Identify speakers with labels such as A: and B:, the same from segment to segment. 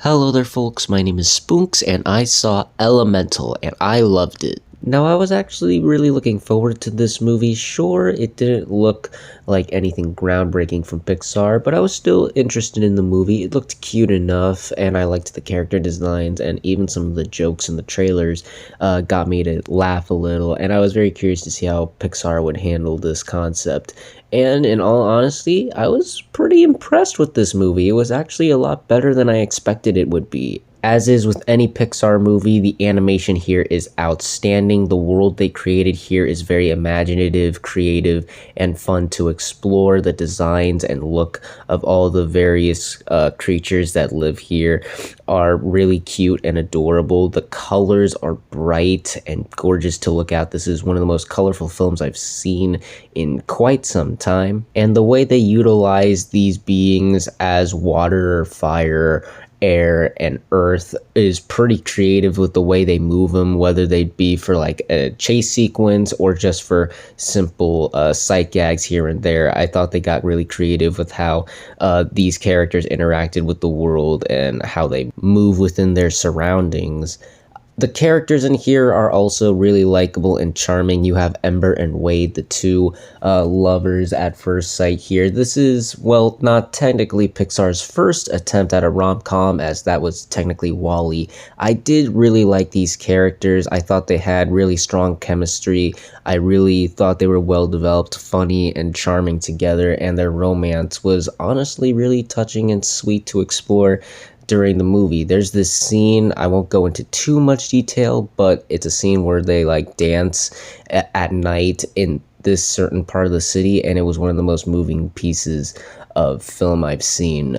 A: Hello there, folks. My name is Spoonks, and I saw Elemental, and I loved it. Now, I was actually really looking forward to this movie. Sure, it didn't look like anything groundbreaking from Pixar, but I was still interested in the movie. It looked cute enough, and I liked the character designs, and even some of the jokes in the trailers got me to laugh a little, and I was very curious to see how Pixar would handle this concept. And in all honesty, I was pretty impressed with this movie. It was actually a lot better than I expected it would be. As is with any Pixar movie, the animation here is outstanding. The world they created here is very imaginative, creative, and fun to explore. The designs and look of all the various creatures that live here are really cute and adorable. The colors are bright and gorgeous to look at. This is one of the most colorful films I've seen in quite some time. And the way they utilize these beings as water, fire, air, and earth is pretty creative with the way they move them, whether they be for like a chase sequence or just for simple sight gags here and there. I thought they got really creative with how these characters interacted with the world and how they move within their surroundings. The characters in here are also really likable and charming. You have Ember and Wade, the two lovers at first sight here. This is, well, not technically Pixar's first attempt at a rom-com, as that was technically WALL-E. I did really like these characters. I thought they had really strong chemistry. I really thought they were well developed, funny, and charming together, and their romance was honestly really touching and sweet to explore during the movie. There's this scene, I won't go into too much detail, but it's a scene where they like dance at night in this certain part of the city, and it was one of the most moving pieces of film I've seen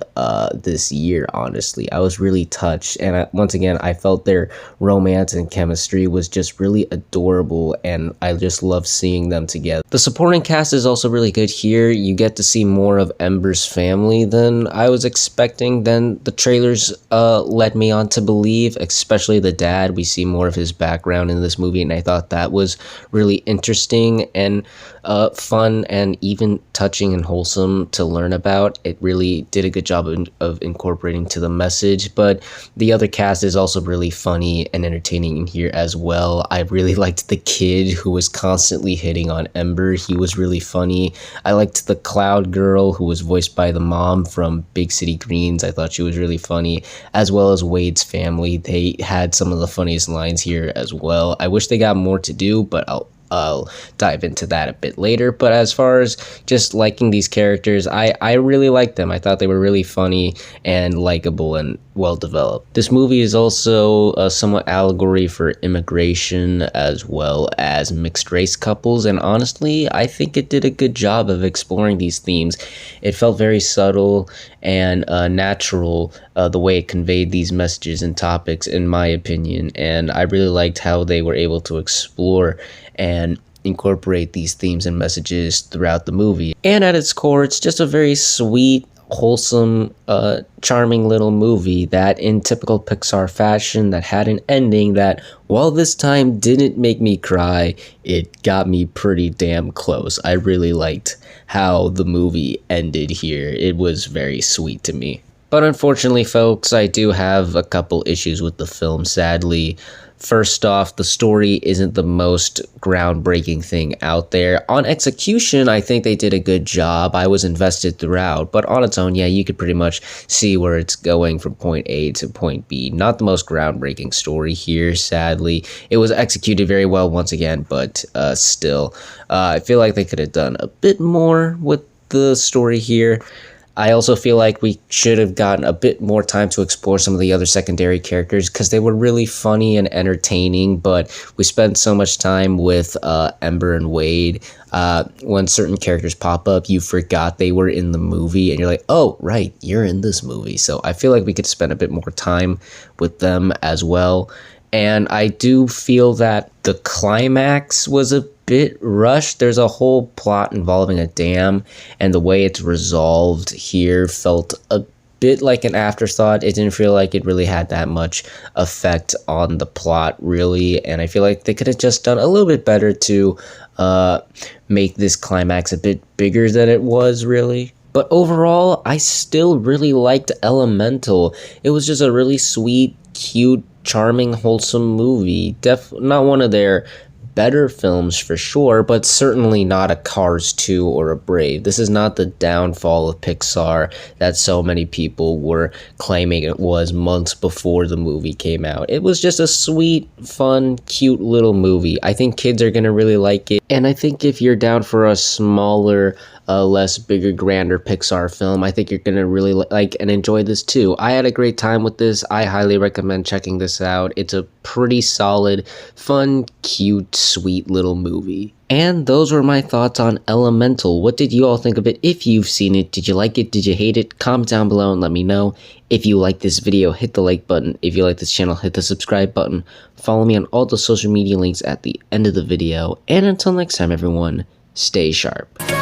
A: this year, honestly. I was really touched, and once again, I felt their romance and chemistry was just really adorable, and I just love seeing them together. The supporting cast is also really good here. You get to see more of Ember's family than I was expecting, than the trailers led me on to believe, especially the dad. We see more of his background in this movie, and I thought that was really interesting and fun and even touching and wholesome to learn about. It really did a good job of incorporating to the message, but the other cast is also really funny and entertaining in here as well. I really liked the kid who was constantly hitting on Ember. He was really funny. I liked the cloud girl who was voiced by the mom from Big City Greens. I thought she was really funny, as well as Wade's family. They had some of the funniest lines here as well. I wish they got more to do, but I'll dive into that a bit later. But as far as just liking these characters, I really liked them. I thought they were really funny and likable and well developed. This movie is also a somewhat allegory for immigration as well as mixed race couples, and honestly, I think it did a good job of exploring these themes. It felt very subtle and natural, the way it conveyed these messages and topics, in my opinion, and I really liked how they were able to explore and incorporate these themes and messages throughout the movie. And at its core, it's just a very sweet, wholesome, charming little movie that, in typical Pixar fashion, that had an ending that, while this time didn't make me cry, it got me pretty damn close. I really liked how the movie ended here. It was very sweet to me. But unfortunately, folks, I do have a couple issues with the film, sadly. First off, the story isn't the most groundbreaking thing out there. On execution, I think they did a good job. I was invested throughout, but on its own, yeah, you could pretty much see where it's going from point A to point B. Not the most groundbreaking story here, sadly. It was executed very well once again, but still, I feel like they could have done a bit more with the story here. I also feel like we should have gotten a bit more time to explore some of the other secondary characters, because they were really funny and entertaining, but we spent so much time with Ember and Wade. When certain characters pop up, you forgot they were in the movie, and you're like, oh, right, you're in this movie. So I feel like we could spend a bit more time with them as well. And I do feel that the climax was a bit rushed. There's a whole plot involving a dam, and the way it's resolved here felt a bit like an afterthought. It didn't feel like it really had that much effect on the plot, really, and I feel like they could have just done a little bit better to make this climax a bit bigger than it was, really. But overall, I still really liked Elemental. It was just a really sweet, cute, charming, wholesome movie. Not one of their better films for sure, but certainly not a Cars 2 or a Brave. This is not the downfall of Pixar that so many people were claiming it was months before the movie came out. It was just a sweet, fun, cute little movie. I think kids are going to really like it. And I think if you're down for a smaller, less bigger, grander Pixar film, I think you're going to really like and enjoy this too. I had a great time with this. I highly recommend checking this out. It's a pretty solid, fun, cute, sweet little movie. And those were my thoughts on Elemental. What did you all think of it? If you've seen it, did you like it? Did you hate it? Comment down below and let me know. If you like this video, hit the like button. If you like this channel, hit the subscribe button. Follow me on all the social media links at the end of the video. And until next time, everyone, stay sharp.